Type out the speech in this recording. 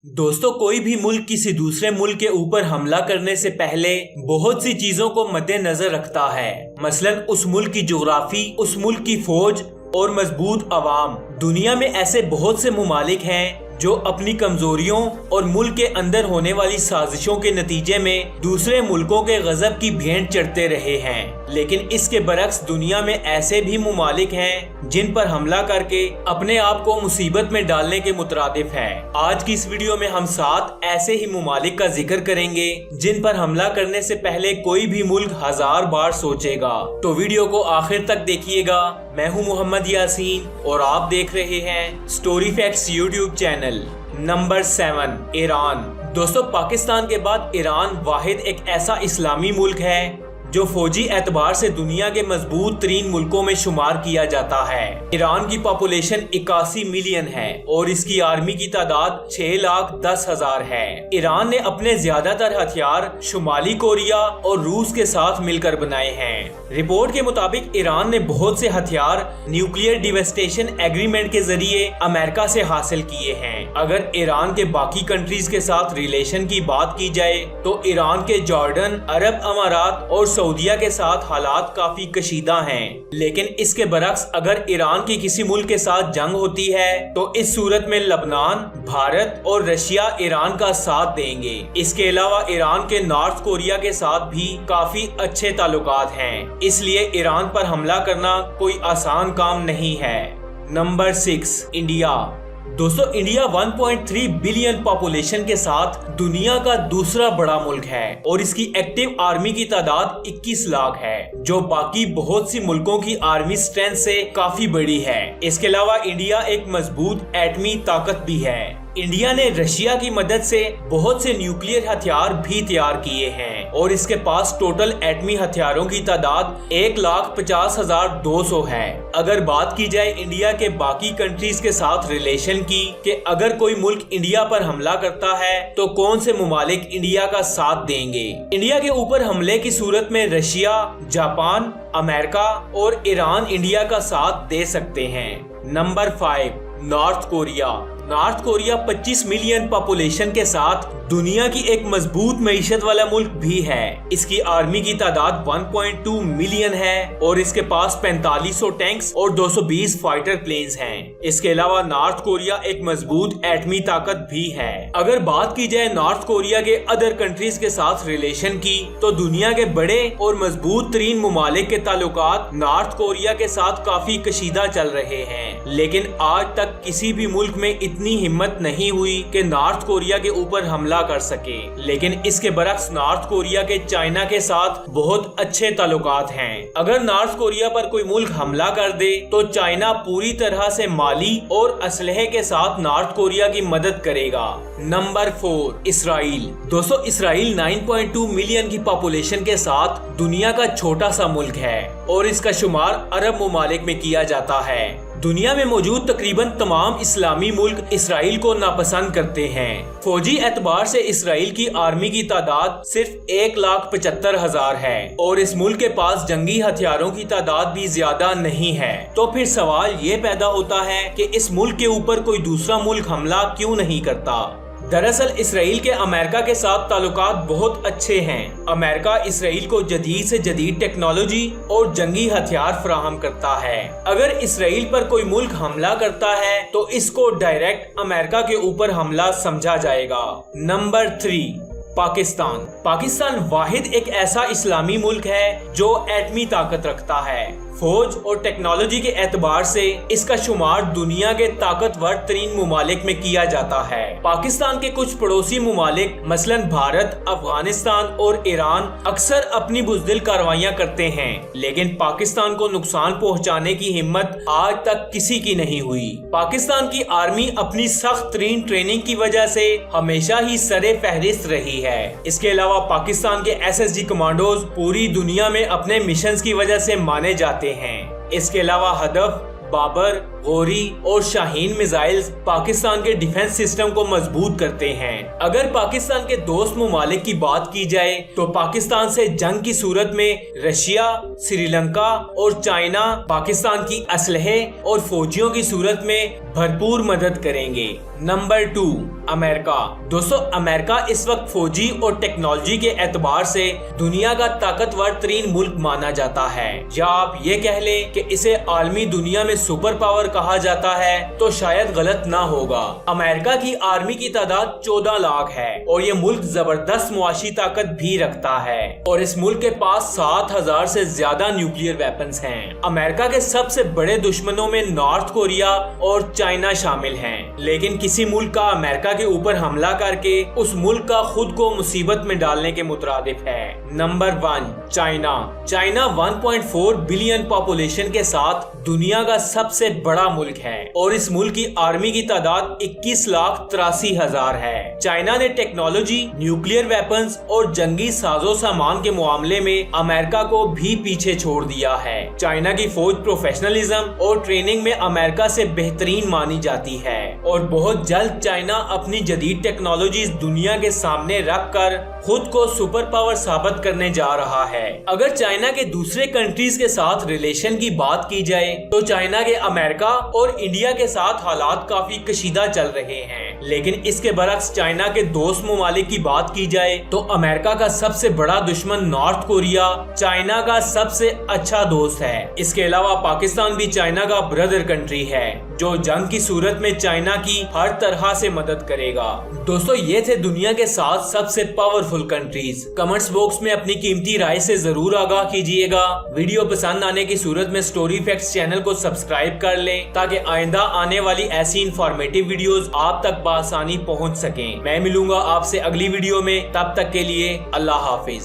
दोस्तों, कोई भी मुल्क किसी दूसरे मुल्क के ऊपर हमला करने से पहले बहुत सी चीजों को मद्देनजर रखता है। मसलन उस मुल्क की जोग्राफी, उस मुल्क की फौज और मजबूत अवाम। दुनिया में ऐसे बहुत से मुमालिक हैं जो अपनी कमजोरियों और मुल्क के अंदर होने वाली साजिशों के नतीजे में दूसरे मुल्कों के गजब की भेंट चढ़ते रहे हैं। लेकिन इसके बरक्स दुनिया में ऐसे भी मुमालिक हैं जिन पर हमला करके अपने आप को मुसीबत में डालने के मुतरादिफ हैं। आज की इस वीडियो में हम 7 ऐसे ही मुमालिक का जिक्र करेंगे जिन पर हमला करने से पहले कोई भी मुल्क 1000 बार सोचेगा। तो वीडियो को आखिर तक देखिएगा। मैं हूं मोहम्मद यासीन और आप देख रहे हैं story facts YouTube channel. Number 7, Iran. दोस्तों, पाकिस्तान के बाद ईरान वाहिद एक ऐसा इस्लामी मुल्क है जो फौजी एतबार से दुनिया के मजबूत तरीन मुल्कों में शुमार किया जाता है। ईरान की पॉपुलेशन 81 मिलियन है और इसकी आर्मी की तादाद 6,10,000 है। ईरान ने अपने ज्यादातर हथियार शुमाली कोरिया और रूस के साथ मिलकर बनाए हैं। रिपोर्ट के मुताबिक ईरान ने बहुत से हथियार न्यूक्लियर डिवेस्टेशन एग्रीमेंट के जरिए अमेरिका से हासिल किए हैं। अगर ईरान के बाकी कंट्रीज के साथ रिलेशन की बात की जाए तो ईरान के जॉर्डन, अरब अमारात और सऊदीया के साथ हालात काफी कशीदा हैं। लेकिन इसके बरक्स अगर ईरान की किसी मुल्क के साथ जंग होती है तो इस सूरत में लबनान, भारत और रशिया ईरान का साथ देंगे। इसके अलावा ईरान के नॉर्थ कोरिया के साथ भी काफी अच्छे ताल्लुकात हैं। इसलिए ईरान पर हमला करना कोई आसान काम नहीं है। Number 6, India. दोस्तों, इंडिया 1.3 बिलियन पॉपुलेशन के साथ दुनिया का दूसरा बड़ा मुल्क है और इसकी एक्टिव आर्मी की तादाद 21 लाख है, जो बाकी बहुत सी मुल्कों की आर्मी स्ट्रेंथ से काफी बड़ी है। इसके अलावा इंडिया एक मजबूत एटमी ताकत भी है। इंडिया ने रशिया की मदद से बहुत से न्यूक्लियर हथियार भी तैयार किए हैं और इसके पास टोटल एटमी हथियारों की तादाद 1,50,200 है। अगर बात की जाए इंडिया के बाकी कंट्रीज के साथ रिलेशन की कि अगर कोई मुल्क इंडिया पर हमला करता है तो कौन से मुमालिक इंडिया का साथ देंगे। इंडिया के ऊपर हमले की सूरत में रशिया, जापान, अमेरिका और ईरान इंडिया का साथ दे सकते हैं। Number 5, north Korea. North Korea 25 million population के साथ दुनिया की एक मजबूत मईशत वाला मुल्क भी है। इसकी आर्मी की तादाद 1.2 मिलियन है और इसके पास 4500 टैंक्स और 220 फाइटर प्लेन्स हैं। इसके अलावा नॉर्थ कोरिया एक मजबूत एटमी ताकत भी है। अगर बात की जाए नॉर्थ कोरिया के अदर कंट्रीज के साथ रिलेशन की तो दुनिया के बड़े और मजबूत तरीन मुमालिक के ताल्लुकात नॉर्थ कोरिया के साथ काफी कशीदा चल रहे हैं। लेकिन आज तक किसी भी मुल्क में इतनी हिम्मत नहीं हुई कि नॉर्थ कोरिया के ऊपर हमला कर सके। लेकिन इसके बरक्स नॉर्थ कोरिया के चाइना के साथ बहुत अच्छे ताल्लुकात हैं। अगर नॉर्थ कोरिया पर कोई मुल्क हमला कर दे तो चाइना पूरी तरह से माली और असलहे के साथ नॉर्थ कोरिया की मदद करेगा। Number 4, Israel. दोस्तों, इसराइल 9.2 मिलियन की पॉपुलेशन के साथ दुनिया का छोटा सा मुल्क है और इसका शुमार अरब मुमालिक में किया जाता है। दुनिया में मौजूद तकरीबन तमाम इस्लामी मुल्क इसराइल को नापसंद करते हैं। फौजी एतबार से इसराइल की आर्मी की तादाद सिर्फ 1,75,000 है और इस मुल्क के पास जंगी हथियारों की तादाद भी ज्यादा नहीं है। तो फिर सवाल ये पैदा होता है कि इस मुल्क के ऊपर कोई दूसरा मुल्क हमला क्यों नहीं करता। दरअसल इसराइल के अमेरिका के साथ ताल्लुकात बहुत अच्छे हैं। अमेरिका इसराइल को जदीद से जदीद टेक्नोलॉजी और जंगी हथियार फराहम करता है। अगर इसराइल पर कोई मुल्क हमला करता है तो इसको डायरेक्ट अमेरिका के ऊपर हमला समझा जाएगा। नंबर 3, पाकिस्तान। पाकिस्तान वाहिद एक ऐसा इस्लामी मुल्क है जो एटमी ताकत रखता है। फौज और टेक्नोलॉजी के एतबार से इसका शुमार दुनिया के ताकतवर तरीन मुमालिक में किया जाता है। पाकिस्तान के कुछ पड़ोसी मुमालिक मसलन भारत, अफगानिस्तान और ईरान अक्सर अपनी बुज़दिल कार्रवाइयां करते हैं, लेकिन पाकिस्तान को नुकसान पहुंचाने की हिम्मत आज तक किसी की नहीं हुई। पाकिस्तान की आर्मी अपनी सख्त तरीन ट्रेनिंग की वजह से हमेशा ही सरे फहरिस्त रही है। इसके अलावा पाकिस्तान के SSG कमांडोज पूरी दुनिया में अपने मिशंस की वजह से माने जाते हैं। इसके अलावा हदफ, बाबर, गोरी और शाहीन मिसाइल्स पाकिस्तान के डिफेंस सिस्टम को मजबूत करते हैं। अगर पाकिस्तान के दोस्त मुमालिक की बात की जाए तो पाकिस्तान से जंग की सूरत में रशिया, श्रीलंका और चाइना पाकिस्तान की असलहे और फौजियों की सूरत में भरपूर मदद करेंगे। नंबर 2, امریکہ۔ دوستو امریکہ اس وقت فوجی اور ٹیکنالوجی کے اعتبار سے دنیا کا طاقتور ترین ملک مانا جاتا ہے، یا آپ یہ کہہ لیں کہ اسے عالمی دنیا میں سپر پاور کہا جاتا ہے تو شاید غلط نہ ہوگا۔ امریکہ کی آرمی کی تعداد 14 لاکھ ہے اور یہ ملک زبردست معاشی طاقت بھی رکھتا ہے، اور اس ملک کے پاس 7000 سے زیادہ نیوکلیئر ویپنز ہیں۔ امریکہ کے سب سے بڑے دشمنوں میں نارتھ کوریا اور چائنا شامل ہیں، لیکن کسی ملک کا امریکہ کے اوپر حملہ کر کے اس ملک کا خود کو مصیبت میں ڈالنے کے مترادف ہے۔ Number 1 China. China 1.4 billion population کے ساتھ دنیا کا سب سے بڑا ملک ہے اور اس ملک کی آرمی کی تعداد 21,83,000 ہے۔ چائنا نے ٹیکنالوجی، نیوکلیئر ویپنز اور جنگی سازو سامان کے معاملے میں امریکہ کو بھی پیچھے چھوڑ دیا ہے۔ چائنا کی فوج پروفیشنلزم اور ٹریننگ میں امریکہ سے بہترین مانی جاتی ہے اور بہت جلد چائنا اپنی جدید ٹیکنالوجیز دنیا کے سامنے رکھ کر خود کو سپر پاور ثابت کرنے جا رہا ہے۔ اگر چائنا کے دوسرے کنٹریز کے ساتھ ریلیشن کی بات کی جائے تو چائنا کے امریکہ اور انڈیا کے ساتھ حالات کافی کشیدہ چل رہے ہیں، لیکن اس کے برعکس چائنا کے دوست ممالک کی بات کی جائے تو امریکہ کا سب سے بڑا دشمن نارتھ کوریا چائنا کا سب سے اچھا دوست ہے۔ اس کے علاوہ پاکستان بھی چائنا کا برادر کنٹری ہے جو جنگ کی صورت میں چائنا کی ہر طرح سے مدد کرے گا۔ دوستو یہ تھے دنیا کے 7 سب سے پاورفل کنٹریز۔ کمنٹس باکس میں اپنی قیمتی رائے سے ضرور آگاہ کیجیے گا۔ ویڈیو پسند آنے کی صورت میں سٹوری فیکٹس چینل کو سبسکرائب کر لیں تاکہ آئندہ آنے والی ایسی انفارمیٹیو ویڈیوز آپ تک بآسانی پہنچ سکیں۔ میں ملوں گا آپ سے اگلی ویڈیو میں، تب تک کے لیے اللہ حافظ۔